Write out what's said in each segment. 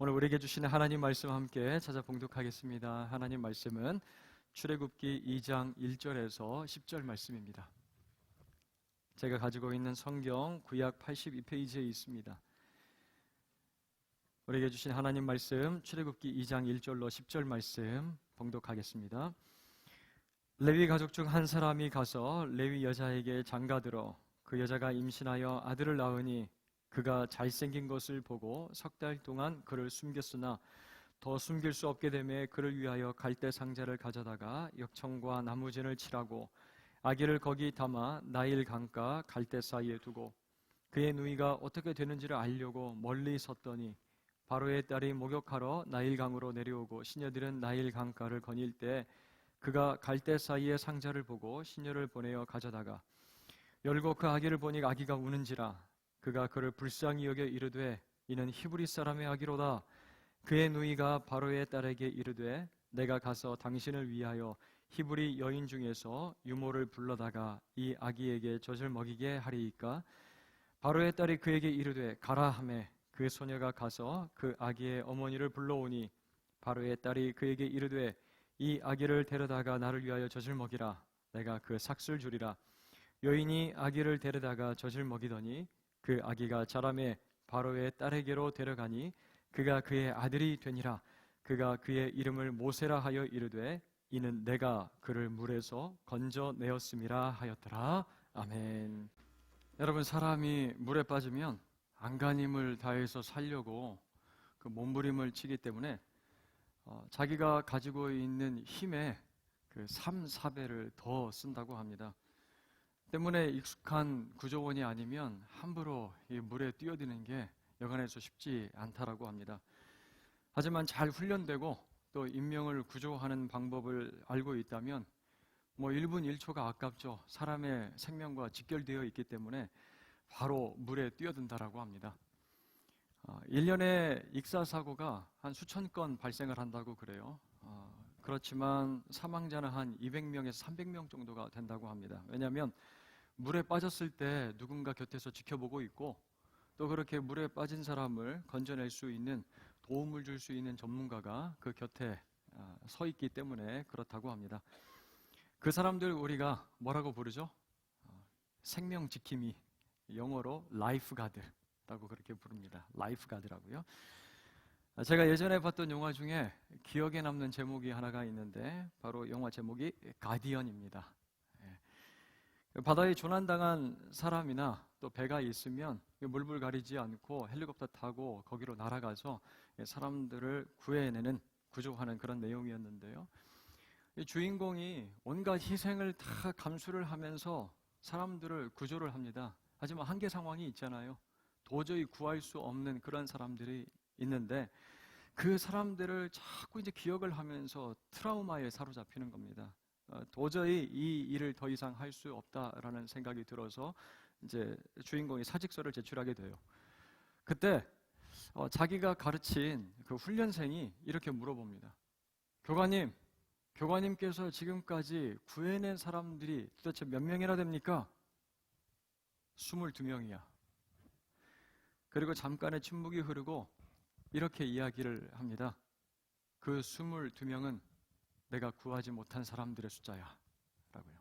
오늘 우리에게 주시는 하나님 말씀 함께 찾아 봉독하겠습니다. 하나님 말씀은 출애굽기 2장 1절에서 10절 말씀입니다. 제가 가지고 있는 성경 구약 82페이지에 있습니다. 우리에게 주신 하나님 말씀 출애굽기 2장 1절로 10절 말씀 봉독하겠습니다. 레위 가족 중 한 사람이 가서 레위 여자에게 장가들어 그 여자가 임신하여 아들을 낳으니 그가 잘생긴 것을 보고 석 달 동안 그를 숨겼으나 더 숨길 수 없게 되매 그를 위하여 갈대 상자를 가져다가 역청과 나무진을 칠하고 아기를 거기 담아 나일 강가 갈대 사이에 두고 그의 누이가 어떻게 되는지를 알려고 멀리 섰더니 바로의 딸이 목욕하러 나일 강으로 내려오고 시녀들은 나일 강가를 거닐 때 그가 갈대 사이에 상자를 보고 시녀를 보내어 가져다가 열고 그 아기를 보니 아기가 우는지라 그가 그를 불쌍히 여겨 이르되 이는 히브리 사람의 아기로다. 그의 누이가 바로의 딸에게 이르되 내가 가서 당신을 위하여 히브리 여인 중에서 유모를 불러다가 이 아기에게 젖을 먹이게 하리이까. 바로의 딸이 그에게 이르되 가라 하매 그 소녀가 가서 그 아기의 어머니를 불러오니 바로의 딸이 그에게 이르되 이 아기를 데려다가 나를 위하여 젖을 먹이라. 내가 그 삭슬 주리라. 여인이 아기를 데려다가 젖을 먹이더니 그 아기가 자라매 바로의 딸에게로 데려가니 그가 그의 아들이 되니라. 그가 그의 이름을 모세라 하여 이르되 이는 내가 그를 물에서 건져내었음이라 하였더라. 아멘. 여러분, 사람이 물에 빠지면 안간힘을 다해서 살려고 그 몸부림을 치기 때문에 자기가 가지고 있는 힘의 그 3, 4배를 더 쓴다고 합니다. 때문에 익숙한 구조원이 아니면 함부로 이 물에 뛰어드는 게 여간해서 쉽지 않다라고 합니다. 하지만 잘 훈련되고 또 인명을 구조하는 방법을 알고 있다면 1분 1초가 아깝죠. 사람의 생명과 직결되어 있기 때문에 바로 물에 뛰어든다라고 합니다. 1년에 익사사고가 한 수천 건 발생을 한다고 그래요. 그렇지만 사망자는 한 200명에서 300명 정도가 된다고 합니다. 왜냐하면 물에 빠졌을 때 누군가 곁에서 지켜보고 있고 또 그렇게 물에 빠진 사람을 건져낼 수 있는 도움을 줄 수 있는 전문가가 그 곁에 서 있기 때문에 그렇다고 합니다. 그 사람들 우리가 뭐라고 부르죠? 생명 지킴이, 영어로 라이프가드라고 그렇게 부릅니다. 라이프가드라고요. 제가 예전에 봤던 영화 중에 기억에 남는 제목이 하나가 있는데 바로 영화 제목이 가디언입니다. 바다에 조난당한 사람이나 또 배가 있으면 물불 가리지 않고 헬리콥터 타고 거기로 날아가서 사람들을 구해내는, 구조하는 그런 내용이었는데요. 이 주인공이 온갖 희생을 다 감수를 하면서 사람들을 구조를 합니다. 하지만 한계 상황이 있잖아요. 도저히 구할 수 없는 그런 사람들이 있는데 그 사람들을 자꾸 이제 기억을 하면서 트라우마에 사로잡히는 겁니다. 도저히 이 일을 더 이상 할 수 없다라는 생각이 들어서 이제 주인공이 사직서를 제출하게 돼요. 그때 자기가 가르친 그 훈련생이 이렇게 물어봅니다. 교관님께서 지금까지 구해낸 사람들이 도대체 몇 명이나 됩니까? 22명이야. 그리고 잠깐의 침묵이 흐르고 이렇게 이야기를 합니다. 그 22명은 내가 구하지 못한 사람들의 숫자야 라고요.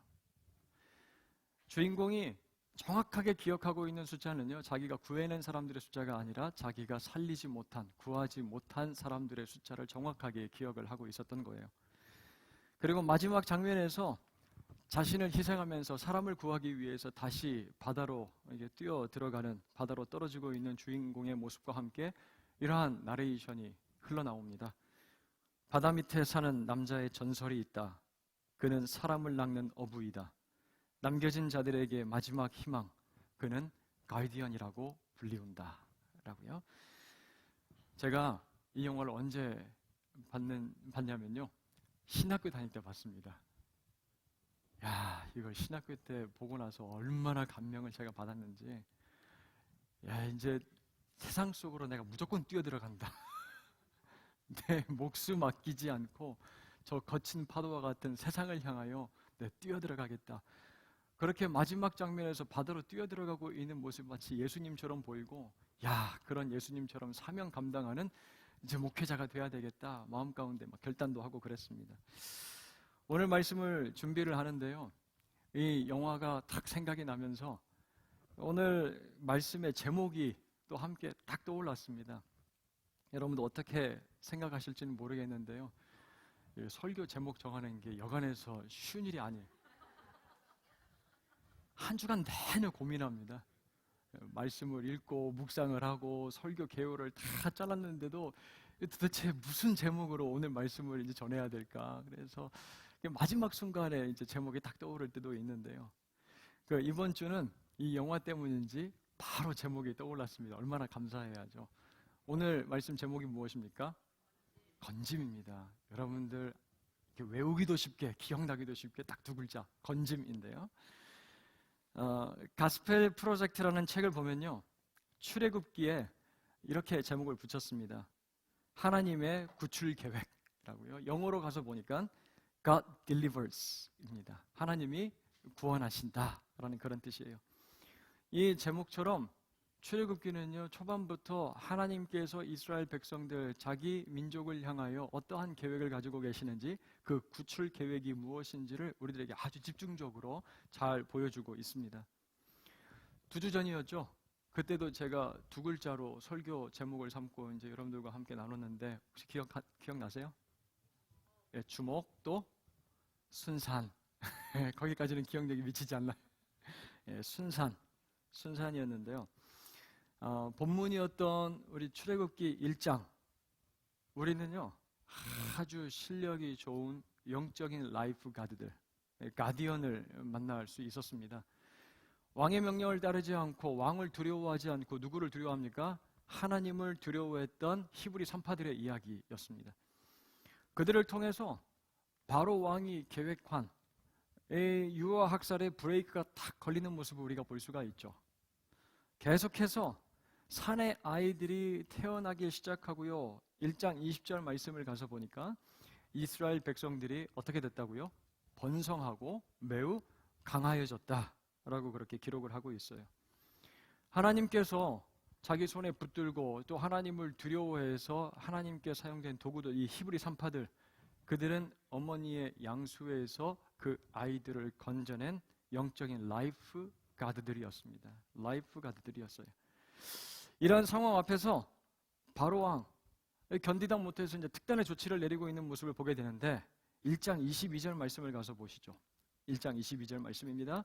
주인공이 정확하게 기억하고 있는 숫자는요, 자기가 구해낸 사람들의 숫자가 아니라 자기가 살리지 못한, 구하지 못한 사람들의 숫자를 정확하게 기억을 하고 있었던 거예요. 그리고 마지막 장면에서 자신을 희생하면서 사람을 구하기 위해서 다시 바다로 뛰어 들어가는, 바다로 떨어지고 있는 주인공의 모습과 함께 이러한 나레이션이 흘러나옵니다. 바다 밑에 사는 남자의 전설이 있다. 그는 사람을 낚는 어부이다. 남겨진 자들에게 마지막 희망. 그는 가이디언이라고 불리운다. 라고요. 제가 이 영화를 언제 봤냐면요. 신학교 다닐 때 봤습니다. 이걸 신학교 때 보고 나서 얼마나 감명을 제가 받았는지. 이제 세상 속으로 내가 무조건 뛰어들어간다. 내 목숨 아끼지 않고 저 거친 파도와 같은 세상을 향하여 뛰어들어가겠다. 그렇게 마지막 장면에서 바다로 뛰어들어가고 있는 모습 마치 예수님처럼 보이고 그런 예수님처럼 사명 감당하는 이제 목회자가 돼야 되겠다 마음 가운데 막 결단도 하고 그랬습니다. 오늘 말씀을 준비를 하는데요, 이 영화가 딱 생각이 나면서 오늘 말씀의 제목이 또 함께 딱 떠올랐습니다. 여러분도 어떻게 생각하실지는 모르겠는데요, 설교 제목 정하는 게 여간해서 쉬운 일이 아니에요. 한 주간 내내 고민합니다. 말씀을 읽고 묵상을 하고 설교 개요를 다 짜놨는데도 도대체 무슨 제목으로 오늘 말씀을 이제 전해야 될까? 그래서 마지막 순간에 이제 제목이 딱 떠오를 때도 있는데요. 이번 주는 이 영화 때문인지 바로 제목이 떠올랐습니다. 얼마나 감사해야죠. 오늘 말씀 제목이 무엇입니까? 건짐입니다. 여러분들 외우기도 쉽게 기억나기도 쉽게 딱 두 글자, 건짐인데요. 가스펠 프로젝트라는 책을 보면요, 출애굽기에 이렇게 제목을 붙였습니다. 하나님의 구출 계획이라고요. 영어로 가서 보니까 God Delivers입니다. 하나님이 구원하신다라는 그런 뜻이에요. 이 제목처럼 출애굽기는요, 초반부터 하나님께서 이스라엘 백성들, 자기 민족을 향하여 어떠한 계획을 가지고 계시는지, 그 구출 계획이 무엇인지를 우리들에게 아주 집중적으로 잘 보여주고 있습니다. 2주 전이었죠. 그때도 제가 두 글자로 설교 제목을 삼고 이제 여러분들과 함께 나눴는데 혹시 기억나세요? 예, 주목 또 순산. 거기까지는 기억력이 미치지 않나요? 예, 순산이었는데요. 본문이었던 우리 출애굽기 1장, 우리는요 아주 실력이 좋은 영적인 라이프 가드들, 가디언을 만날 수 있었습니다. 왕의 명령을 따르지 않고 왕을 두려워하지 않고 누구를 두려워합니까? 하나님을 두려워했던 히브리 산파들의 이야기였습니다. 그들을 통해서 바로 왕이 계획한 유아 학살의 브레이크가 탁 걸리는 모습을 우리가 볼 수가 있죠. 계속해서 산의 아이들이 태어나기 시작하고요, 1장 20절 말씀을 가서 보니까 이스라엘 백성들이 어떻게 됐다고요? 번성하고 매우 강하여졌다라고 그렇게 기록을 하고 있어요. 하나님께서 자기 손에 붙들고 또 하나님을 두려워해서 하나님께 사용된 도구들, 이 히브리 산파들, 그들은 어머니의 양수에서 그 아이들을 건져낸 영적인 라이프 가드들이었습니다. 라이프 가드들이었어요. 이러한 상황 앞에서 바로 왕, 견디다 못해서 이제 특단의 조치를 내리고 있는 모습을 보게 되는데 1장 22절 말씀을 가서 보시죠. 1장 22절 말씀입니다.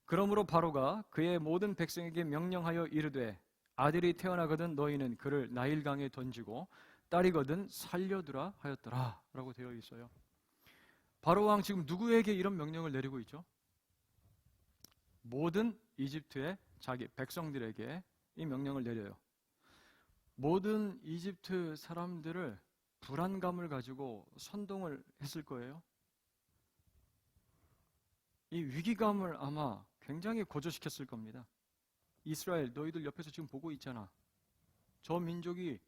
그러므로 바로가 그의 모든 백성에게 명령하여 이르되 아들이 태어나거든 너희는 그를 나일강에 던지고 딸이거든 살려두라 하였더라 라고 되어 있어요. 바로 왕 지금 누구에게 이런 명령을 내리고 있죠? 모든 이집트의 자기 백성들에게 이 명령을 내려요. 모든 이집트 사람들을 불안감을 가지고 선동을 했을 거예요. 이 위기감을 아마 굉장히 고조시켰을 겁니다. 이스라엘, 너희들 옆에서 지금 보고 있잖아. 저 민족이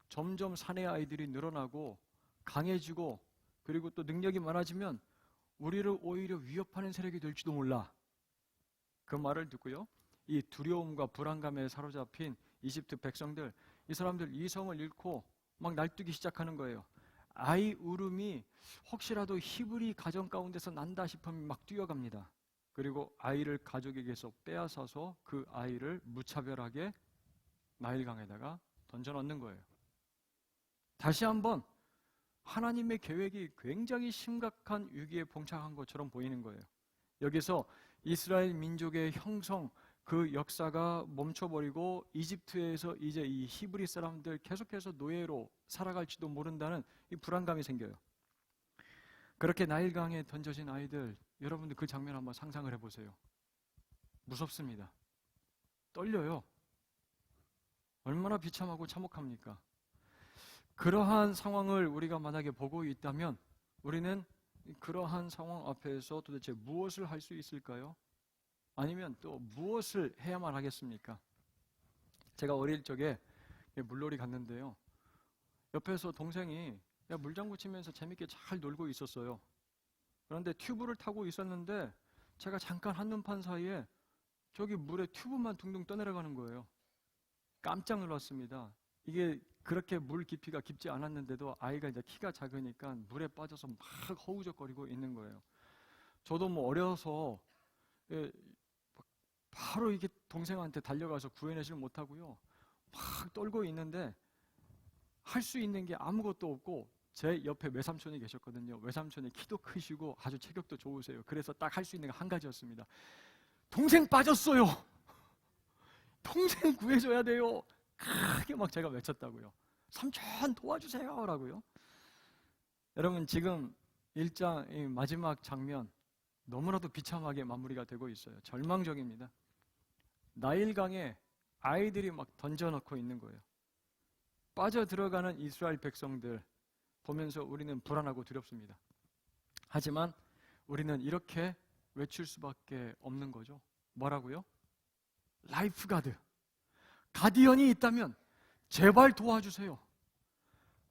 점점 사내 아이들이 늘어나고 강해지고 그리고 또 능력이 많아지면 우리를 오히려 위협하는 세력이 될지도 몰라. 그 말을 듣고요, 이 두려움과 불안감에 사로잡힌 이집트 백성들, 이 사람들 이성을 잃고 막 날뛰기 시작하는 거예요. 아이 울음이 혹시라도 히브리 가정 가운데서 난다 싶으면 막 뛰어갑니다. 그리고 아이를 가족에게서 빼앗아서 그 아이를 무차별하게 나일강에다가 던져넣는 거예요. 다시 한번 하나님의 계획이 굉장히 심각한 위기에 봉착한 것처럼 보이는 거예요. 여기서 이스라엘 민족의 형성, 그 역사가 멈춰버리고 이집트에서 이제 이 히브리 사람들 계속해서 노예로 살아갈지도 모른다는 이 불안감이 생겨요. 그렇게 나일강에 던져진 아이들, 여러분들 그 장면 한번 상상을 해보세요. 무섭습니다. 떨려요. 얼마나 비참하고 참혹합니까? 그러한 상황을 우리가 만약에 보고 있다면 우리는 그러한 상황 앞에서 도대체 무엇을 할 수 있을까요? 아니면 또 무엇을 해야만 하겠습니까? 제가 어릴 적에 물놀이 갔는데요, 옆에서 동생이 물장구 치면서 재밌게 잘 놀고 있었어요. 그런데 튜브를 타고 있었는데 제가 잠깐 한눈판 사이에 저기 물에 튜브만 둥둥 떠내려가는 거예요. 깜짝 놀랐습니다. 이게 그렇게 물 깊이가 깊지 않았는데도 아이가 이제 키가 작으니까 물에 빠져서 막 허우적거리고 있는 거예요. 저도 뭐 어려서 예, 바로 이게 동생한테 달려가서 구해내지를 못하고요. 막 떨고 있는데 할 수 있는 게 아무것도 없고 제 옆에 외삼촌이 계셨거든요. 외삼촌이 키도 크시고 아주 체격도 좋으세요. 그래서 딱 할 수 있는 게 한 가지였습니다. 동생 빠졌어요. 동생 구해줘야 돼요. 크게 막 제가 외쳤다고요. 삼촌 도와주세요 라고요. 여러분 지금 1장 마지막 장면 너무나도 비참하게 마무리가 되고 있어요. 절망적입니다. 나일강에 아이들이 막 던져놓고 있는 거예요. 빠져들어가는 이스라엘 백성들 보면서 우리는 불안하고 두렵습니다. 하지만 우리는 이렇게 외칠 수밖에 없는 거죠. 뭐라고요? 라이프가드, 가디언이 있다면 제발 도와주세요.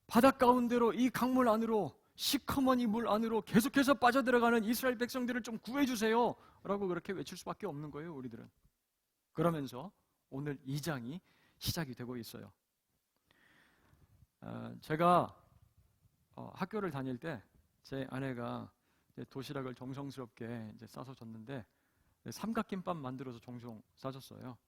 바닷 가운데로 이 강물 안으로 시커먼 이 물 안으로 계속해서 빠져들어가는 이스라엘 백성들을 좀 구해주세요 라고 그렇게 외칠 수밖에 없는 거예요. 우리들은. 그러면서 오늘 2장이 시작이 되고 있어요. 제가 학교를 다닐 때 제 아내가 도시락을 정성스럽게 이제 싸서 줬는데 삼각김밥 만들어서 종종 싸줬어요.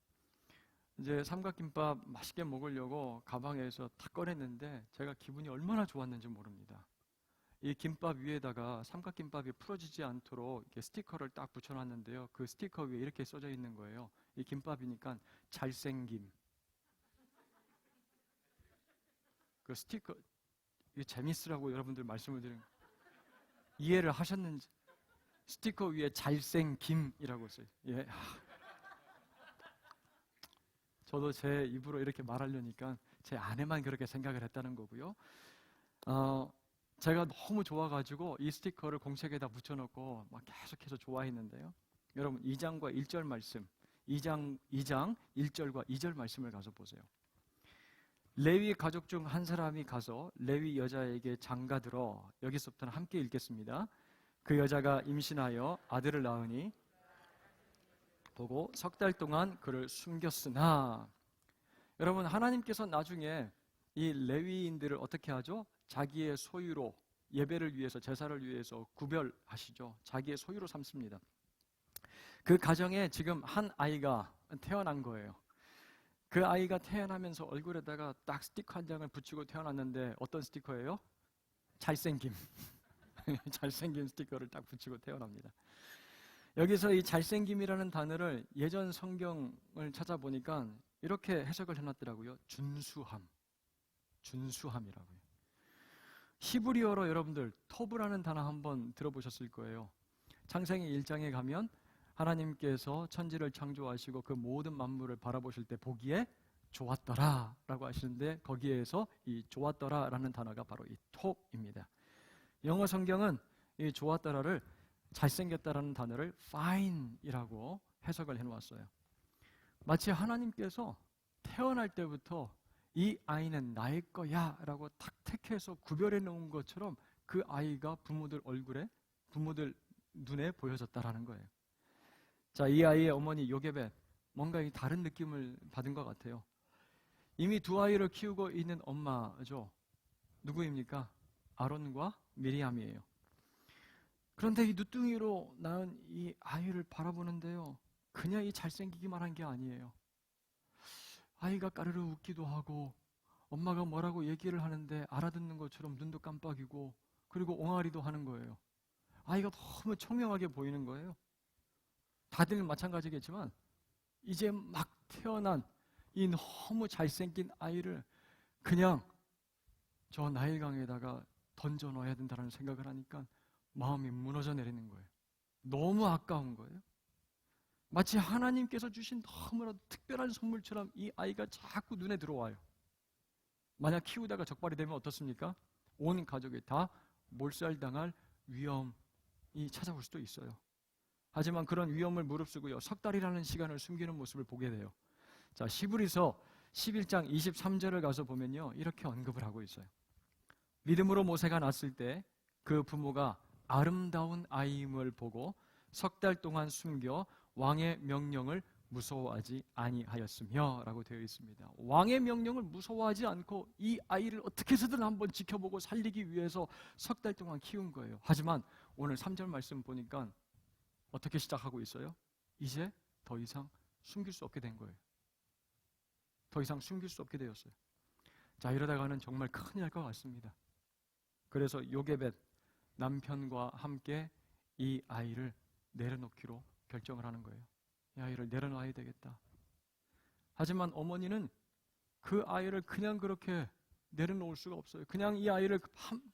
이제 삼각김밥 맛있게 먹으려고 가방에서 탁 꺼냈는데 제가 기분이 얼마나 좋았는지 모릅니다. 이 김밥 위에다가 삼각김밥이 풀어지지 않도록 이렇게 스티커를 딱 붙여놨는데요. 그 스티커 위에 이렇게 써져 있는 거예요. 이 김밥이니까 잘생김. 그 스티커 이게 재밌으라고 여러분들 말씀을 드린 이해를 하셨는지 스티커 위에 잘생김이라고 써요. 예. 저도 제 입으로 이렇게 말하려니까 제 아내만 그렇게 생각을 했다는 거고요. 제가 너무 좋아가지고 이 스티커를 공책에다 붙여놓고 막 계속해서 좋아했는데요. 여러분 2장과 1절 말씀, 2장 1절과 2절 말씀을 가서 보세요. 레위 가족 중 한 사람이 가서 레위 여자에게 장가들어, 여기서부터는 함께 읽겠습니다. 그 여자가 임신하여 아들을 낳으니 보고 석 달 동안 그를 숨겼으나, 여러분 하나님께서 나중에 이 레위인들을 어떻게 하죠? 자기의 소유로, 예배를 위해서, 제사를 위해서 구별하시죠. 자기의 소유로 삼습니다. 그 가정에 지금 한 아이가 태어난 거예요. 그 아이가 태어나면서 얼굴에다가 딱 스티커 한 장을 붙이고 태어났는데 어떤 스티커예요? 잘생김. 잘생긴 스티커를 딱 붙이고 태어납니다. 여기서 이 잘생김이라는 단어를 예전 성경을 찾아보니까 이렇게 해석을 해놨더라고요. 준수함이라고요. 히브리어로 여러분들 토브라는 단어 한번 들어보셨을 거예요. 창세기 1장에 가면 하나님께서 천지를 창조하시고 그 모든 만물을 바라보실 때 보기에 좋았더라 라고 하시는데, 거기에서 이 좋았더라 라는 단어가 바로 이 톱입니다. 영어 성경은 이 좋았더라를 잘생겼다라는 단어를 fine이라고 해석을 해놓았어요. 마치 하나님께서 태어날 때부터 이 아이는 나의 거야 라고 탁 택해서 구별해 놓은 것처럼 그 아이가 부모들 얼굴에, 부모들 눈에 보여졌다라는 거예요. 자, 이 아이의 어머니 요게벳, 뭔가 다른 느낌을 받은 것 같아요. 이미 두 아이를 키우고 있는 엄마죠. 누구입니까? 아론과 미리암이에요. 그런데 이 누뚱이로 낳은 이 아이를 바라보는데요, 그냥 이 잘생기기만 한 게 아니에요. 아이가 까르르 웃기도 하고 엄마가 뭐라고 얘기를 하는데 알아듣는 것처럼 눈도 깜빡이고, 그리고 옹알이도 하는 거예요. 아이가 너무 청명하게 보이는 거예요. 다들 마찬가지겠지만 이제 막 태어난 이 너무 잘생긴 아이를 그냥 저 나일강에다가 던져 넣어야 된다는 생각을 하니까 마음이 무너져 내리는 거예요. 너무 아까운 거예요. 마치 하나님께서 주신 너무나도 특별한 선물처럼 이 아이가 자꾸 눈에 들어와요. 만약 키우다가 적발이 되면 어떻습니까? 온 가족이 다 몰살당할 위험이 찾아올 수도 있어요. 하지만 그런 위험을 무릅쓰고요, 석 달이라는 시간을 숨기는 모습을 보게 돼요. 자, 히브리서 11장 23절을 가서 보면요, 이렇게 언급을 하고 있어요. 믿음으로 모세가 낳았을 때 그 부모가 아름다운 아이임을 보고 석 달 동안 숨겨 왕의 명령을 무서워하지 아니하였으며 라고 되어 있습니다. 왕의 명령을 무서워하지 않고 이 아이를 어떻게 해서든 한번 지켜보고 살리기 위해서 석 달 동안 키운 거예요. 하지만 오늘 3절 말씀 보니까 어떻게 시작하고 있어요? 이제 더 이상 숨길 수 없게 된 거예요. 더 이상 숨길 수 없게 되었어요. 자, 이러다가는 정말 큰일 날 것 같습니다. 그래서 요게벳 남편과 함께 이 아이를 내려놓기로 결정을 하는 거예요. 이 아이를 내려놔야 되겠다. 하지만 어머니는 그 아이를 그냥 그렇게 내려놓을 수가 없어요. 그냥 이 아이를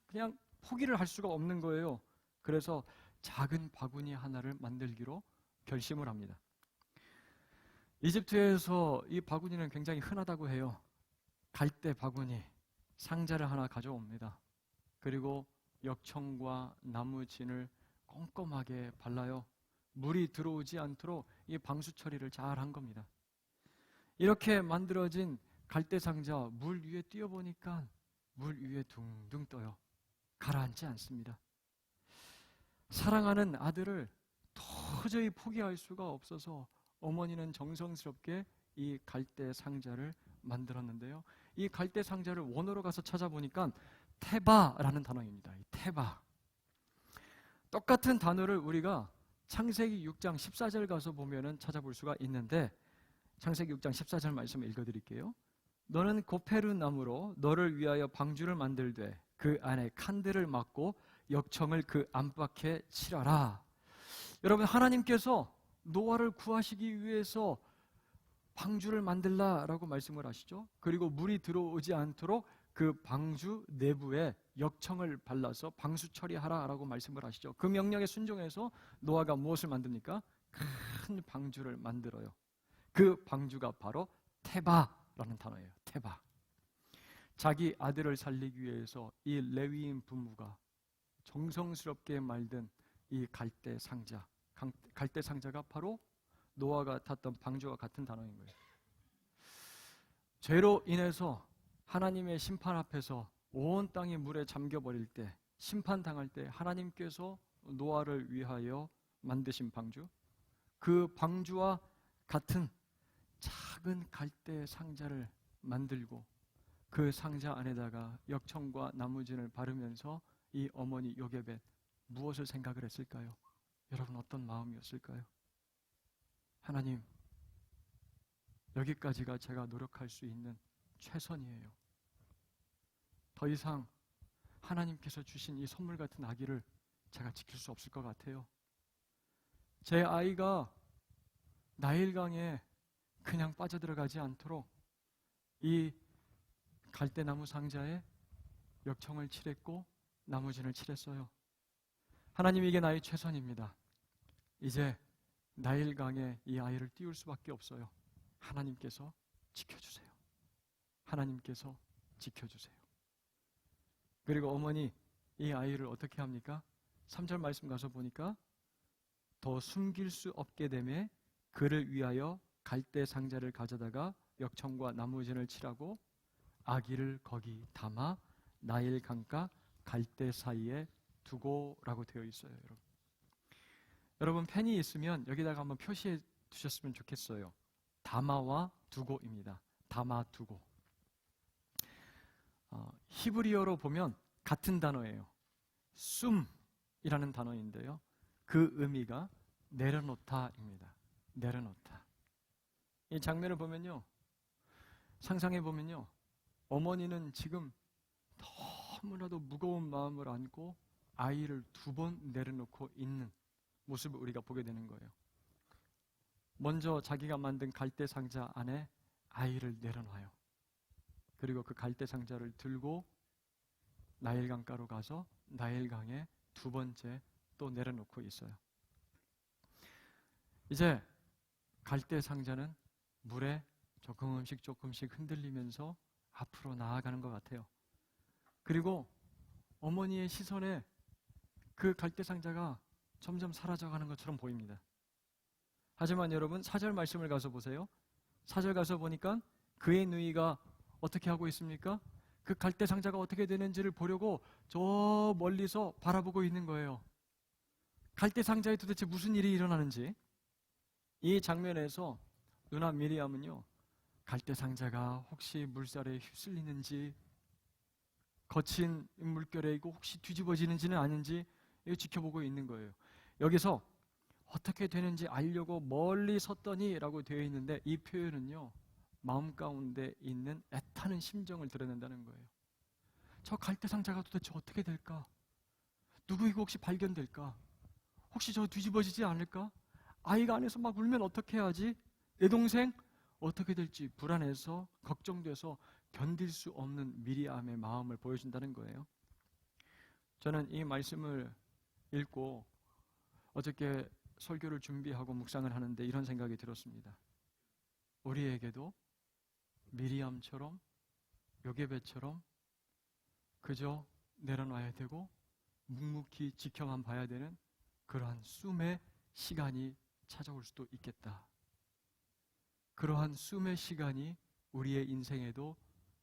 그냥 포기를 할 수가 없는 거예요. 그래서 작은 바구니 하나를 만들기로 결심을 합니다. 이집트에서 이 바구니는 굉장히 흔하다고 해요. 갈대 바구니, 상자를 하나 가져옵니다. 그리고 역청과 나무진을 꼼꼼하게 발라요. 물이 들어오지 않도록 이 방수 처리를 잘 한 겁니다. 이렇게 만들어진 갈대 상자 물 위에 띄워보니까 물 위에 둥둥 떠요. 가라앉지 않습니다. 사랑하는 아들을 도저히 포기할 수가 없어서 어머니는 정성스럽게 이 갈대 상자를 만들었는데요. 이 갈대 상자를 원어로 가서 찾아보니까 테바라는 단어입니다. 이 테바. 똑같은 단어를 우리가 창세기 6장 14절 가서 보면은 찾아볼 수가 있는데, 창세기 6장 14절 말씀을 읽어드릴게요. 너는 고페르 나무로 너를 위하여 방주를 만들되 그 안에 칸들을 막고 역청을 그 안팎에 칠하라. 여러분, 하나님께서 노아를 구하시기 위해서 방주를 만들라라고 말씀을 하시죠. 그리고 물이 들어오지 않도록 그 방주 내부에 역청을 발라서 방수 처리하라라고 말씀을 하시죠. 그 명령에 순종해서 노아가 무엇을 만듭니까? 큰 방주를 만들어요. 그 방주가 바로 테바라는 단어예요. 테바. 자기 아들을 살리기 위해서 이 레위인 부부가 정성스럽게 만든 이 갈대 상자, 갈대 상자가 바로 노아가 탔던 방주와 같은 단어인 거예요. 죄로 인해서 하나님의 심판 앞에서 온 땅이 물에 잠겨버릴 때, 심판당할 때 하나님께서 노아를 위하여 만드신 방주, 그 방주와 같은 작은 갈대 상자를 만들고 그 상자 안에다가 역청과 나무진을 바르면서 이 어머니 요게벳 무엇을 생각을 했을까요? 여러분, 어떤 마음이었을까요? 하나님, 여기까지가 제가 노력할 수 있는 최선이에요. 더 이상 하나님께서 주신 이 선물 같은 아기를 제가 지킬 수 없을 것 같아요. 제 아이가 나일강에 그냥 빠져들어가지 않도록 이 갈대나무 상자에 역청을 칠했고 나무진을 칠했어요. 하나님, 이게 나의 최선입니다. 이제 나일강에 이 아이를 띄울 수밖에 없어요. 하나님께서 지켜주세요. 하나님께서 지켜주세요. 그리고 어머니, 이 아이를 어떻게 합니까? 3절 말씀 가서 보니까 더 숨길 수 없게 되매 그를 위하여 갈대 상자를 가져다가 역청과 나무진을 칠하고 아기를 거기 담아 나일 강가 갈대 사이에 두고라고 되어 있어요. 여러분, 펜이 있으면 여기다가 한번 표시해 두셨으면 좋겠어요. 담아와 두고입니다. 담아 두고. 히브리어로 보면 같은 단어예요. 숨이라는 단어인데요. 그 의미가 내려놓다입니다. 내려놓다. 이 장면을 보면요, 상상해 보면요, 어머니는 지금 너무나도 무거운 마음을 안고 아이를 2번 내려놓고 있는 모습을 우리가 보게 되는 거예요. 먼저 자기가 만든 갈대 상자 안에 아이를 내려놔요. 그리고 그 갈대 상자를 들고 나일강가로 가서 나일강에 2번째 또 내려놓고 있어요. 이제 갈대 상자는 물에 조금씩 흔들리면서 앞으로 나아가는 것 같아요. 그리고 어머니의 시선에 그 갈대 상자가 점점 사라져가는 것처럼 보입니다. 하지만 여러분, 4절 말씀을 가서 보세요. 4절 가서 보니까 그의 누이가 어떻게 하고 있습니까? 그 갈대 상자가 어떻게 되는지를 보려고 저 멀리서 바라보고 있는 거예요. 갈대 상자에 도대체 무슨 일이 일어나는지. 이 장면에서 누나 미리암은요, 갈대상자가 혹시 물살에 휩쓸리는지, 거친 물결에 이거 혹시 뒤집어지는지는 아닌지 지켜보고 있는 거예요. 여기서 어떻게 되는지 알려고 멀리 섰더니 라고 되어 있는데, 이 표현은요, 마음 가운데 있는 애타는 심정을 드러낸다는 거예요. 저 갈대상자가 도대체 어떻게 될까? 누구이고 혹시 발견될까? 혹시 저 뒤집어지지 않을까? 아이가 안에서 막 울면 어떻게 해야지? 내 동생 어떻게 될지 불안해서 걱정돼서 견딜 수 없는 미리암의 마음을 보여준다는 거예요. 저는 이 말씀을 읽고 어저께 설교를 준비하고 묵상을 하는데 이런 생각이 들었습니다. 우리에게도 미리암처럼, 요게벳처럼 그저 내려놔야 되고 묵묵히 지켜만 봐야 되는 그러한 숨의 시간이 찾아올 수도 있겠다. 그러한 숨의 시간이 우리의 인생에도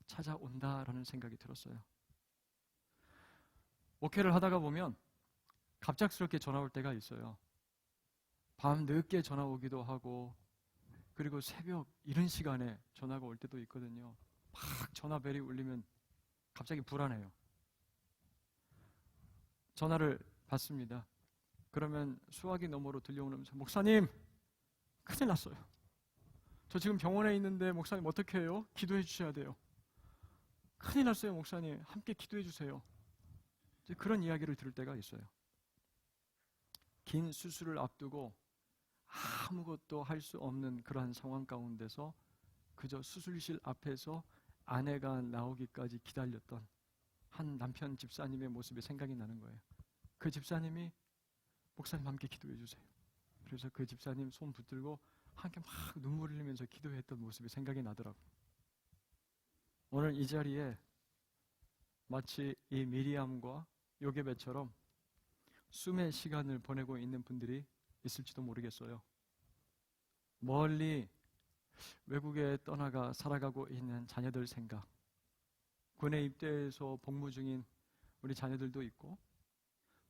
찾아온다라는 생각이 들었어요. 목회를 하다가 보면 갑작스럽게 전화 올 때가 있어요. 밤 늦게 전화 오기도 하고, 그리고 새벽 이른 시간에 전화가 올 때도 있거든요. 막 전화벨이 울리면 갑자기 불안해요. 전화를 받습니다. 그러면 수화기 너머로 들려오면서, 목사님, 큰일 났어요. 저 지금 병원에 있는데 목사님 어떻게 해요? 기도해 주셔야 돼요. 큰일 났어요, 목사님. 함께 기도해 주세요. 이제 그런 이야기를 들을 때가 있어요. 긴 수술을 앞두고 아무것도 할 수 없는 그러한 상황 가운데서 그저 수술실 앞에서 아내가 나오기까지 기다렸던 한 남편 집사님의 모습이 생각이 나는 거예요. 그 집사님이, 목사님 함께 기도해 주세요. 그래서 그 집사님 손 붙들고 함께 막 눈물 흘리면서 기도했던 모습이 생각이 나더라고요. 오늘 이 자리에 마치 이 미리암과 요게벳처럼 숨의 시간을 보내고 있는 분들이 있을지도 모르겠어요. 멀리 외국에 떠나가 살아가고 있는 자녀들 생각, 군에 입대해서 복무 중인 우리 자녀들도 있고,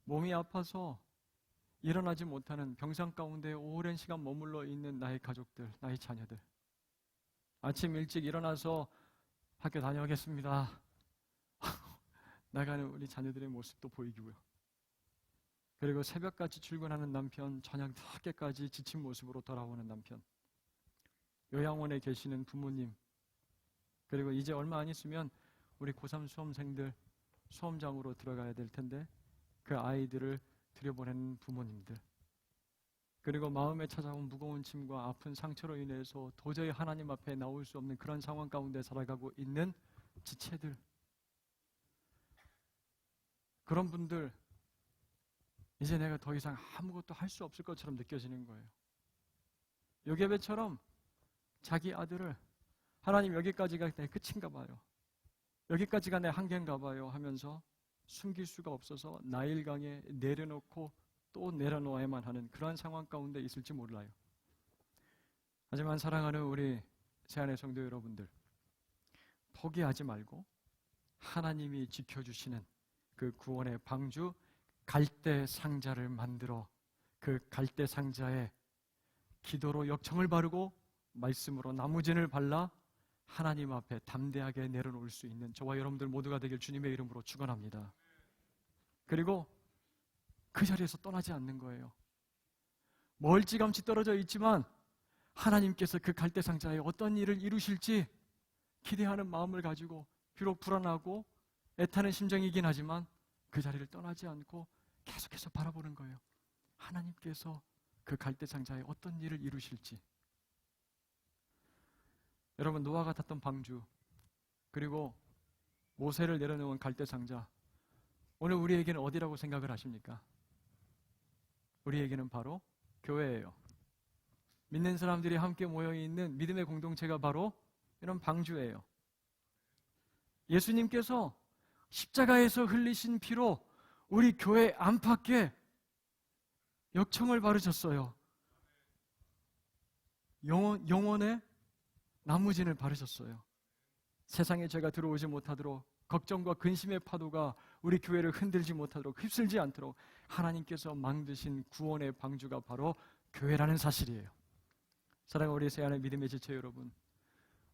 몸이 아파서 일어나지 못하는 병상 가운데 오랜 시간 머물러 있는 나의 가족들, 나의 자녀들, 아침 일찍 일어나서 학교 다녀오겠습니다 나가는 우리 자녀들의 모습도 보이고요. 그리고 새벽같이 출근하는 남편, 저녁 늦게까지 지친 모습으로 돌아오는 남편, 요양원에 계시는 부모님, 그리고 이제 얼마 안 있으면 우리 고3 수험생들 수험장으로 들어가야 될 텐데 그 아이들을 들여보내는 부모님들, 그리고 마음에 찾아온 무거운 짐과 아픈 상처로 인해서 도저히 하나님 앞에 나올 수 없는 그런 상황 가운데 살아가고 있는 지체들, 그런 분들, 이제 내가 더 이상 아무것도 할 수 없을 것처럼 느껴지는 거예요. 요게벳처럼 자기 아들을, 하나님 여기까지가 내 끝인가 봐요, 여기까지가 내 한계인가 봐요 하면서 숨길 수가 없어서 나일강에 내려놓고 또 내려놓아야만 하는 그러한 상황 가운데 있을지 몰라요. 하지만 사랑하는 우리 제안의 성도 여러분들, 포기하지 말고 하나님이 지켜주시는 그 구원의 방주 갈대 상자를 만들어 그 갈대 상자에 기도로 역청을 바르고 말씀으로 나무진을 발라 하나님 앞에 담대하게 내려놓을 수 있는 저와 여러분들 모두가 되길 주님의 이름으로 축원합니다. 그리고 그 자리에서 떠나지 않는 거예요. 멀찌감치 떨어져 있지만 하나님께서 그 갈대 상자에 어떤 일을 이루실지 기대하는 마음을 가지고, 비록 불안하고 애타는 심정이긴 하지만 그 자리를 떠나지 않고 계속해서 바라보는 거예요. 하나님께서 그 갈대 상자에 어떤 일을 이루실지. 여러분, 노아가 탔던 방주, 그리고 모세를 내려놓은 갈대 상자, 오늘 우리에게는 어디라고 생각을 하십니까? 우리에게는 바로 교회예요. 믿는 사람들이 함께 모여있는 믿음의 공동체가 바로 이런 방주예요. 예수님께서 십자가에서 흘리신 피로 우리 교회 안팎에 역청을 바르셨어요. 영혼의 나무진을 바르셨어요. 세상에 죄가 들어오지 못하도록, 걱정과 근심의 파도가 우리 교회를 흔들지 못하도록, 휩쓸지 않도록 하나님께서 만드신 구원의 방주가 바로 교회라는 사실이에요. 사랑하는 우리 세안의 믿음의 지체 여러분,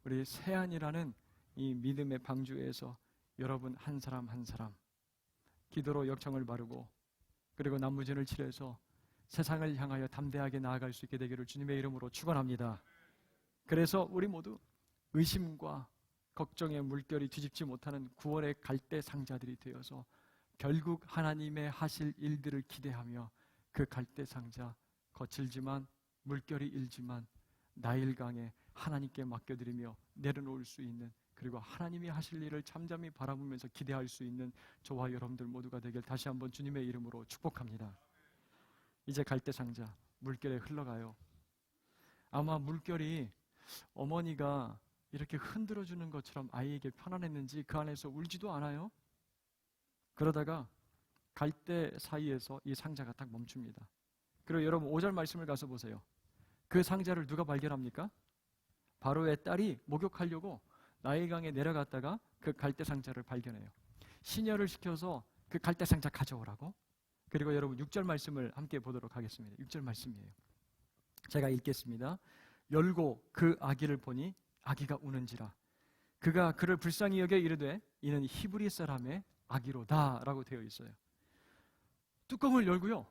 우리 세안이라는 이 믿음의 방주에서 여러분 한 사람 한 사람 기도로 역청을 바르고 그리고 남무진을 치러서 세상을 향하여 담대하게 나아갈 수 있게 되기를 주님의 이름으로 축원합니다. 그래서 우리 모두 의심과 걱정의 물결이 뒤집지 못하는 구원의 갈대 상자들이 되어서 결국 하나님의 하실 일들을 기대하며 그 갈대 상자 거칠지만 물결이 일지만 나일강에 하나님께 맡겨드리며 내려놓을 수 있는, 그리고 하나님이 하실 일을 잠잠히 바라보면서 기대할 수 있는 저와 여러분들 모두가 되길 다시 한번 주님의 이름으로 축복합니다. 이제 갈대 상자 물결에 흘러가요. 아마 물결이 어머니가 이렇게 흔들어주는 것처럼 아이에게 편안했는지 그 안에서 울지도 않아요. 그러다가 갈대 사이에서 이 상자가 딱 멈춥니다. 그리고 여러분 5절 말씀을 가서 보세요. 그 상자를 누가 발견합니까? 바로의 딸이 목욕하려고 나일강에 내려갔다가 그 갈대 상자를 발견해요. 시녀를 시켜서 그 갈대 상자 가져오라고. 그리고 여러분 6절 말씀을 함께 보도록 하겠습니다. 6절 말씀이에요. 제가 읽겠습니다. 열고 그 아기를 보니 아기가 우는지라 그가 그를 불쌍히 여겨 이르되 이는 히브리 사람의 아기로다 라고 되어 있어요. 뚜껑을 열고요,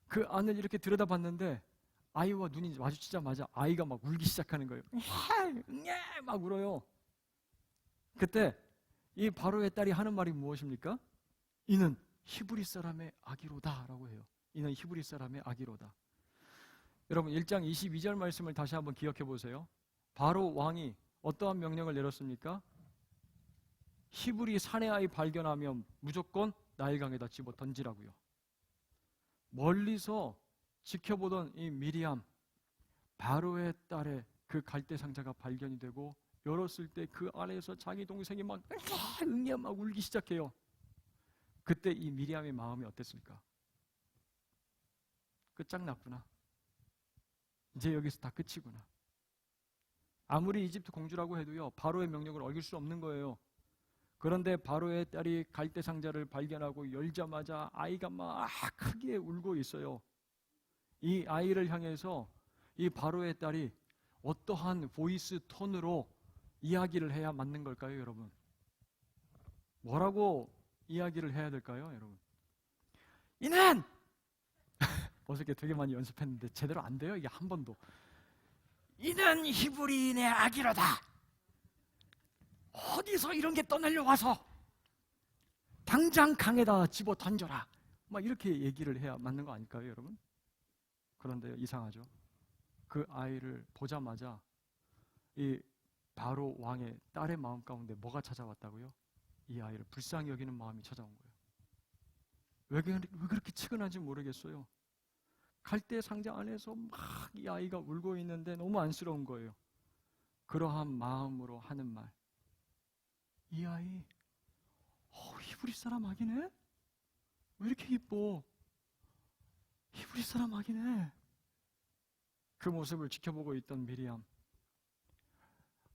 그 안을 이렇게 들여다봤는데 아이와 눈이 마주치자마자 아이가 막 울기 시작하는 거예요. 막 울어요. 그때 이 바로의 딸이 하는 말이 무엇입니까? 이는 히브리 사람의 아기로다 라고 해요. 이는 히브리 사람의 아기로다. 여러분 1장 22절 말씀을 다시 한번 기억해 보세요. 바로 왕이 어떠한 명령을 내렸습니까? 히브리 사내 아이 발견하면 무조건 나일강에다 집어 던지라고요. 멀리서 지켜보던 이 미리암, 바로의 딸의 그 갈대 상자가 발견이 되고 열었을 때 그 안에서 자기 동생이 막 응애 막 울기 시작해요. 그때 이 미리암의 마음이 어땠을까? 끝장났구나. 이제 여기서 다 끝이구나. 아무리 이집트 공주라고 해도요, 바로의 명령을 어길 수 없는 거예요. 그런데 바로의 딸이 갈대 상자를 발견하고 열자마자 아이가 막 크게 울고 있어요. 이 아이를 향해서 이 바로의 딸이 어떠한 보이스 톤으로 이야기를 해야 맞는 걸까요, 여러분? 뭐라고 이야기를 해야 될까요, 여러분? 이는! 어저께 되게 많이 연습했는데 제대로 안 돼요, 이게 한 번도. 이는 히브리인의 아기로다. 어디서 이런 게 떠내려와서 당장 강에다 집어 던져라. 막 이렇게 얘기를 해야 맞는 거 아닐까요, 여러분? 그런데 이상하죠. 그 아이를 보자마자 이 바로 왕의 딸의 마음 가운데 뭐가 찾아왔다고요? 이 아이를 불쌍히 여기는 마음이 찾아온 거예요. 왜 그렇게 측은한지 모르겠어요. 갈대 상자 안에서 막 이 아이가 울고 있는데 너무 안쓰러운 거예요. 그러한 마음으로 하는 말. 이 아이, 히브리 사람 아기네? 왜 이렇게 이뻐? 히브리 사람 아기네. 그 모습을 지켜보고 있던 미리암,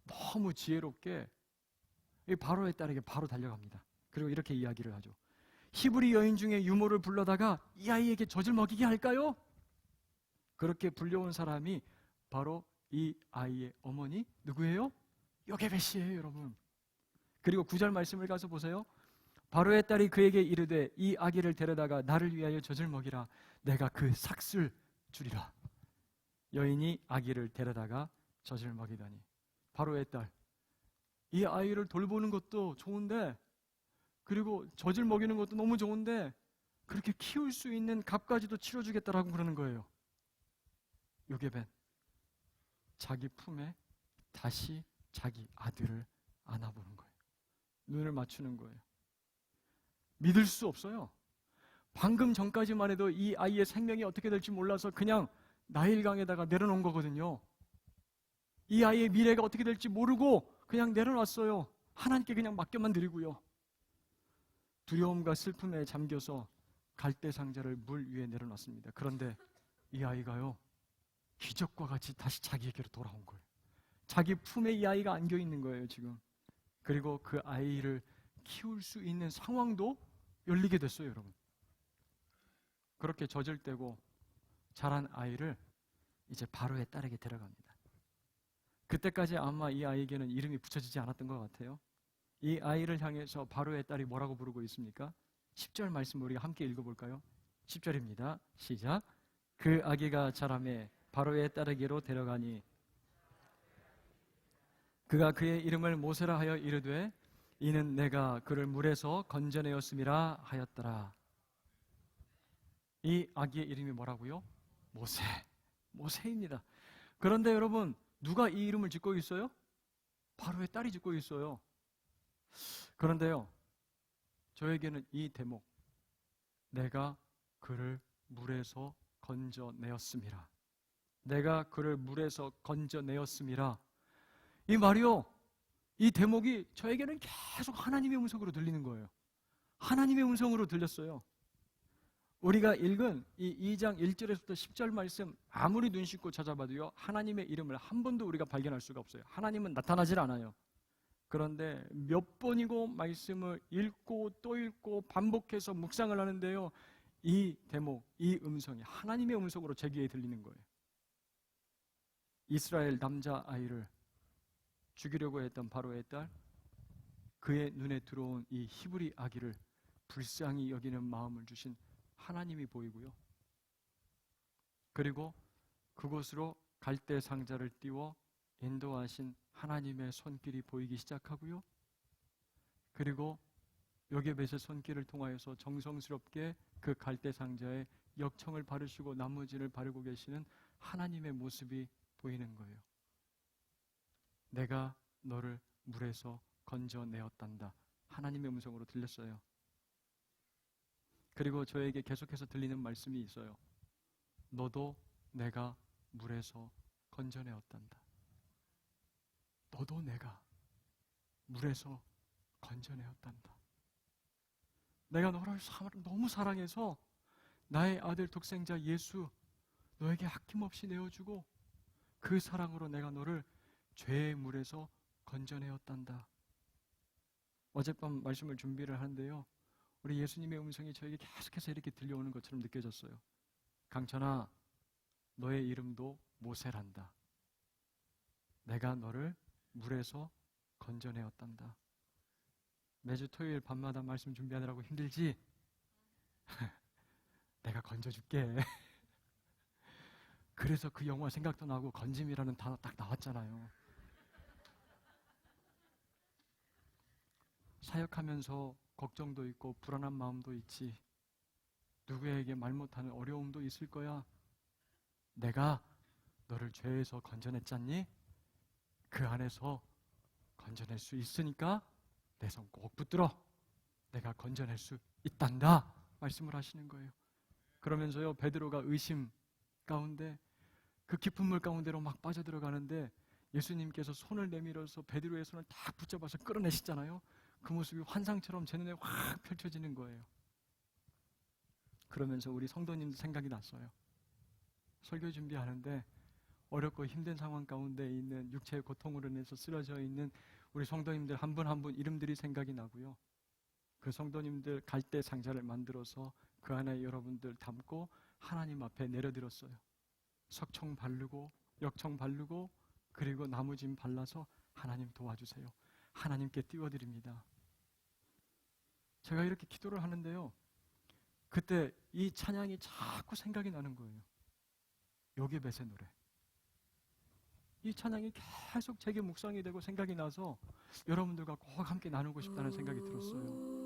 너무 지혜롭게 이 바로의 딸에게 바로 달려갑니다. 그리고 이렇게 이야기를 하죠. 히브리 여인 중에 유모를 불러다가 이 아이에게 젖을 먹이게 할까요? 그렇게 불려온 사람이 바로 이 아이의 어머니 누구예요? 요게벳이에요, 여러분. 그리고 9절 말씀을 가서 보세요. 바로의 딸이 그에게 이르되 이 아기를 데려다가 나를 위하여 젖을 먹이라. 내가 그 삭슬 주리라. 여인이 아기를 데려다가 젖을 먹이다니. 바로의 딸, 이 아이를 돌보는 것도 좋은데, 그리고 젖을 먹이는 것도 너무 좋은데 그렇게 키울 수 있는 값까지도 치러주겠다라고 그러는 거예요. 요게벳, 자기 품에 다시 자기 아들을 안아보는 거예요. 눈을 맞추는 거예요. 믿을 수 없어요. 방금 전까지만 해도 이 아이의 생명이 어떻게 될지 몰라서 그냥 나일강에다가 내려놓은 거거든요. 이 아이의 미래가 어떻게 될지 모르고 그냥 내려놨어요. 하나님께 그냥 맡겨만 드리고요. 두려움과 슬픔에 잠겨서 갈대 상자를 물 위에 내려놨습니다. 그런데 이 아이가요, 기적과 같이 다시 자기에게로 돌아온 거예요. 자기 품에 이 아이가 안겨 있는 거예요, 지금. 그리고 그 아이를 키울 수 있는 상황도 열리게 됐어요, 여러분. 그렇게 젖을 떼고 자란 아이를 이제 바로의 딸에게 데려갑니다. 그때까지 아마 이 아이에게는 이름이 붙여지지 않았던 것 같아요. 이 아이를 향해서 바로의 딸이 뭐라고 부르고 있습니까? 10절 말씀 우리가 함께 읽어볼까요? 10절입니다. 시작. 그 아기가 자라매 바로의 딸에게로 데려가니 그가 그의 이름을 모세라 하여 이르되 이는 내가 그를 물에서 건져내었음이라 하였더라. 이 아기의 이름이 뭐라고요? 모세. 모세입니다. 그런데 여러분, 누가 이 이름을 짓고 있어요? 바로의 딸이 짓고 있어요. 그런데요, 저에게는 이 대목, 내가 그를 물에서 건져내었음이라. 내가 그를 물에서 건져내었음이라. 이 말이요, 이 대목이 저에게는 계속 하나님의 음성으로 들리는 거예요. 하나님의 음성으로 들렸어요. 우리가 읽은 이 2장 1절에서부터 10절 말씀 아무리 눈 씻고 찾아봐도요, 하나님의 이름을 한 번도 우리가 발견할 수가 없어요. 하나님은 나타나질 않아요. 그런데 몇 번이고 말씀을 읽고 또 읽고 반복해서 묵상을 하는데요, 이 대목, 이 음성이 하나님의 음성으로 제 귀에 들리는 거예요. 이스라엘 남자아이를 죽이려고 했던 바로의 딸, 그의 눈에 들어온 이 히브리 아기를 불쌍히 여기는 마음을 주신 하나님이 보이고요. 그리고 그곳으로 갈대 상자를 띄워 인도하신 하나님의 손길이 보이기 시작하고요. 그리고 요게벳의 손길을 통하여서 정성스럽게 그 갈대 상자에 역청을 바르시고 나무진을 바르고 계시는 하나님의 모습이 보이는 거예요. 내가 너를 물에서 건져내었단다. 하나님의 음성으로 들렸어요. 그리고 저에게 계속해서 들리는 말씀이 있어요. 너도 내가 물에서 건져내었단다. 너도 내가 물에서 건져내었단다. 내가 너를 너무 사랑해서 나의 아들 독생자 예수 너에게 아낌없이 내어주고 그 사랑으로 내가 너를 죄의 물에서 건져내었단다. 어젯밤 말씀을 준비를 하는데요, 우리 예수님의 음성이 저에게 계속해서 이렇게 들려오는 것처럼 느껴졌어요. 강천아, 너의 이름도 모세란다. 내가 너를 물에서 건져내었단다. 매주 토요일 밤마다 말씀 준비하느라고 힘들지? 내가 건져줄게. 그래서 그 영화 생각도 나고 건짐이라는 단어 딱 나왔잖아요. 사역하면서 걱정도 있고 불안한 마음도 있지. 누구에게 말 못하는 어려움도 있을 거야. 내가 너를 죄에서 건져냈잖니? 그 안에서 건져낼 수 있으니까 내 손 꼭 붙들어. 내가 건져낼 수 있단다. 말씀을 하시는 거예요. 그러면서요, 베드로가 의심 가운데 그 깊은 물 가운데로 막 빠져들어가는데 예수님께서 손을 내밀어서 베드로의 손을 딱 붙잡아서 끌어내시잖아요. 그 모습이 환상처럼 제 눈에 확 펼쳐지는 거예요. 그러면서 우리 성도님들 생각이 났어요. 설교 준비하는데 어렵고 힘든 상황 가운데 있는 육체의 고통으로 인해서 쓰러져 있는 우리 성도님들 한 분 한 분 이름들이 생각이 나고요. 그 성도님들 갈대 상자를 만들어서 그 안에 여러분들 담고 하나님 앞에 내려드렸어요. 석청 바르고 역청 바르고 그리고 나무짐 발라서 하나님 도와주세요. 하나님께 띄워드립니다. 제가 이렇게 기도를 하는데요, 그때 이 찬양이 자꾸 생각이 나는 거예요. 요게벳의 노래. 이 찬양이 계속 제게 묵상이 되고 생각이 나서 여러분들과 꼭 함께 나누고 싶다는 생각이 들었어요.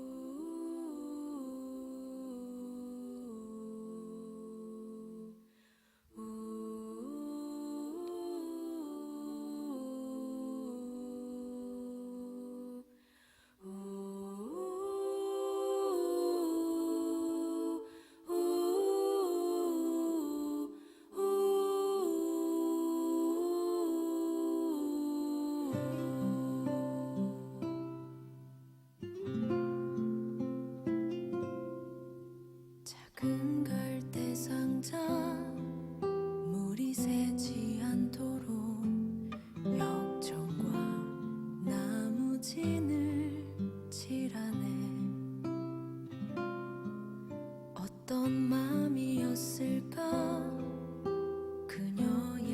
작은 갈대 상자 물이 새지 않도록 역청과 나무진을 칠하네. 어떤 마음이었을까 그녀의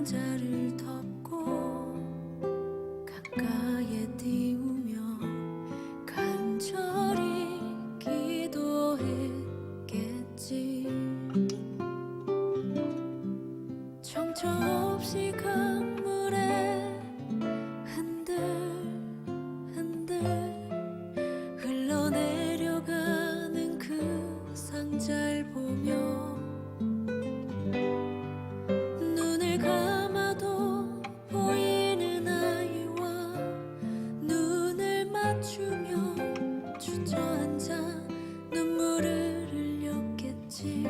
상자를 덮고 가까이에 띄우며 간절히 기도했겠지. 정처 없이 강물에 흔들흔들 흘러내려가는 그 상자를 보며 눈을 감아도 보이는 아이와 눈을 맞추며 주저앉아 눈물을 흘렸겠지.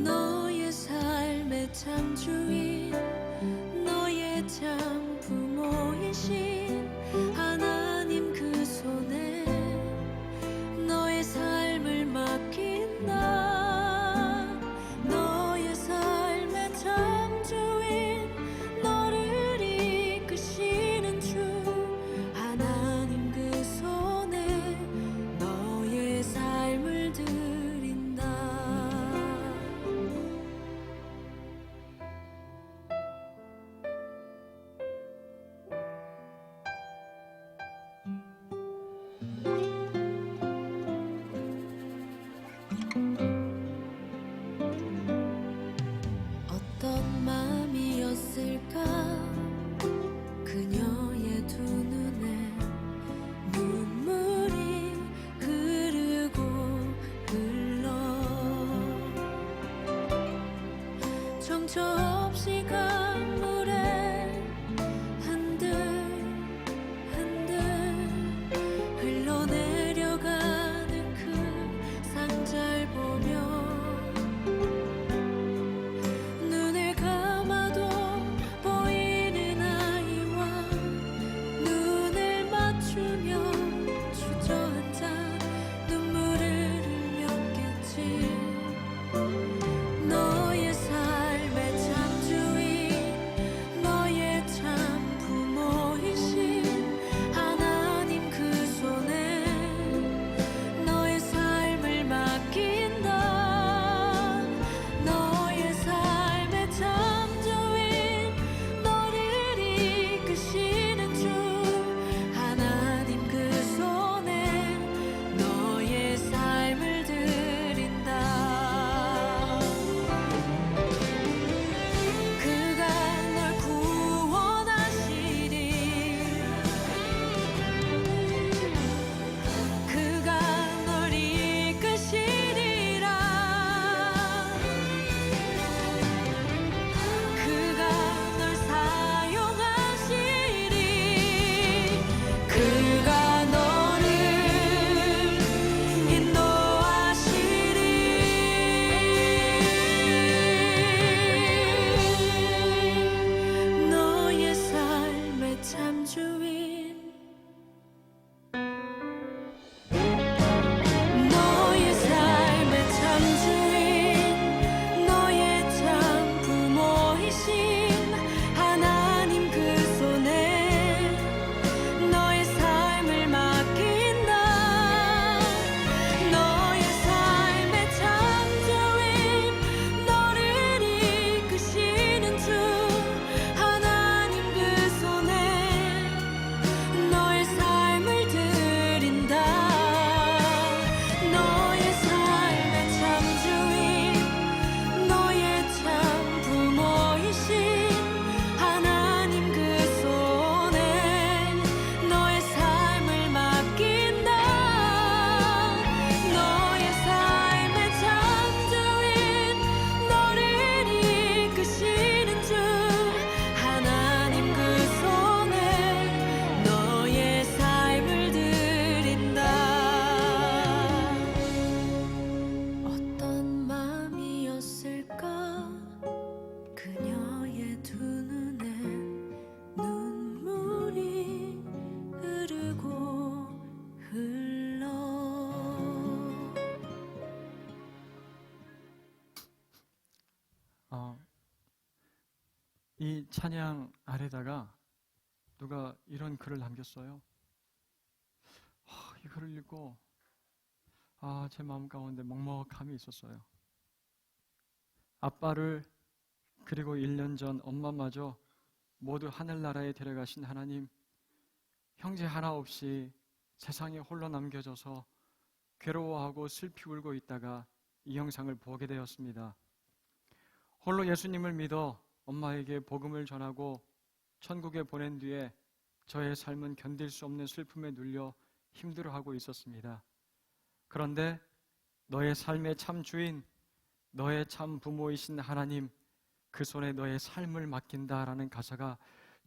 너의 삶의 참 주인, 너의 참 부모이신 하나님 그 손에 너의 삶을 맡긴다. 너의 삶의 참 주인, 너를 이끄시는 주 하나님 그 손에 너의 삶을 드린다. 어떤 마음이었을까 그녀의 두 눈에 눈물이 흐르고 흘러 정처 없이 강물에 흔들흔들 흘러내려가는 그 상자를 보며 눈을 감아도 보이는 아이와 눈을 맞추며 주저앉아 눈물을 흘렸겠지. 너의 삶의 참 주인, 너의 참 부모이신 하나님 그 손에 너의 삶을 맡긴다. 너의 삶의 참 주인, 너를 이끄시는 주 하나님 그 손에 너의 삶을 드린다. 그가 널 구원하시리. 그가 널 이끄시리라. 그가 널 사용하시리. 그가 너를 인도하시리. 너의 삶의 참 주인, 너의 삶의 참 주인, 너의 참 부모이신 하나님 그 손에 너의 삶을 맡긴다. 너의 삶의 참 주인, 너를 이끄시는 주 하나님 그 손에 너의 삶을 드린다. 너의 삶의 참 주인, 너의 참 부모이신 하나님 그 손에 너의 삶을 맡긴다. 너의 삶의 참 주인, 너를 이끄시는 주 하나님 그 손에 너의 삶을 드린다. 어떤 마음이었을까 그녀의 두 눈엔 눈물이 흐르고 흘러. 이 찬양 아래다가 누가 이런 글을 남겼어요. 이 글을 읽고 제 마음 가운데 먹먹함이 있었어요. 아빠를 그리고 1년 전 엄마마저 모두 하늘나라에 데려가신 하나님, 형제 하나 없이 세상에 홀로 남겨져서 괴로워하고 슬피 울고 있다가 이 영상을 보게 되었습니다. 홀로 예수님을 믿어 엄마에게 복음을 전하고 천국에 보낸 뒤에 저의 삶은 견딜 수 없는 슬픔에 눌려 힘들어하고 있었습니다. 그런데 너의 삶의 참 주인, 너의 참 부모이신 하나님, 그 손에 너의 삶을 맡긴다라는 가사가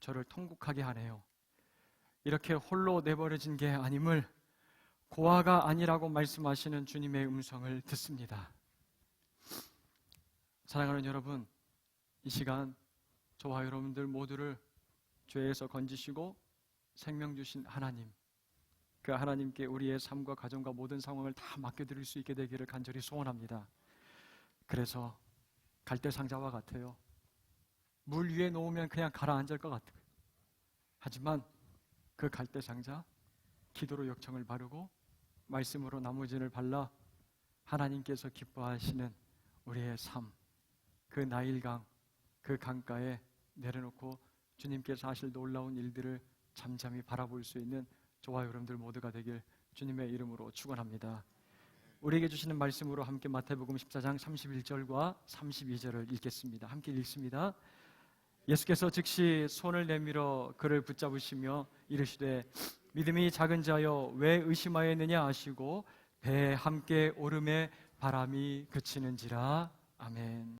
저를 통곡하게 하네요. 이렇게 홀로 내버려진 게 아님을 고아가 아니라고 말씀하시는 주님의 음성을 듣습니다. 사랑하는 여러분, 이 시간 저와 여러분들 모두를 죄에서 건지시고 생명 주신 하나님, 그 하나님께 우리의 삶과 가정과 모든 상황을 다 맡겨드릴 수 있게 되기를 간절히 소원합니다. 그래서 갈대상자와 같아요. 물 위에 놓으면 그냥 가라앉을 것 같아요. 하지만 그 갈대상자, 기도로 역청을 바르고 말씀으로 나무진을 발라 하나님께서 기뻐하시는 우리의 삶, 그 나일강, 그 강가에 내려놓고 주님께서 하실 놀라운 일들을 잠잠히 바라볼 수 있는 저와 여러분들 모두가 되길 주님의 이름으로 축원합니다. 우리에게 주시는 말씀으로 함께 마태복음 14장 31절과 32절을 읽겠습니다. 함께 읽습니다. 예수께서 즉시 손을 내밀어 그를 붙잡으시며 이르시되 믿음이 작은 자여 왜 의심하였느냐 하시고 배에 함께 오름에 바람이 그치는지라. 아멘.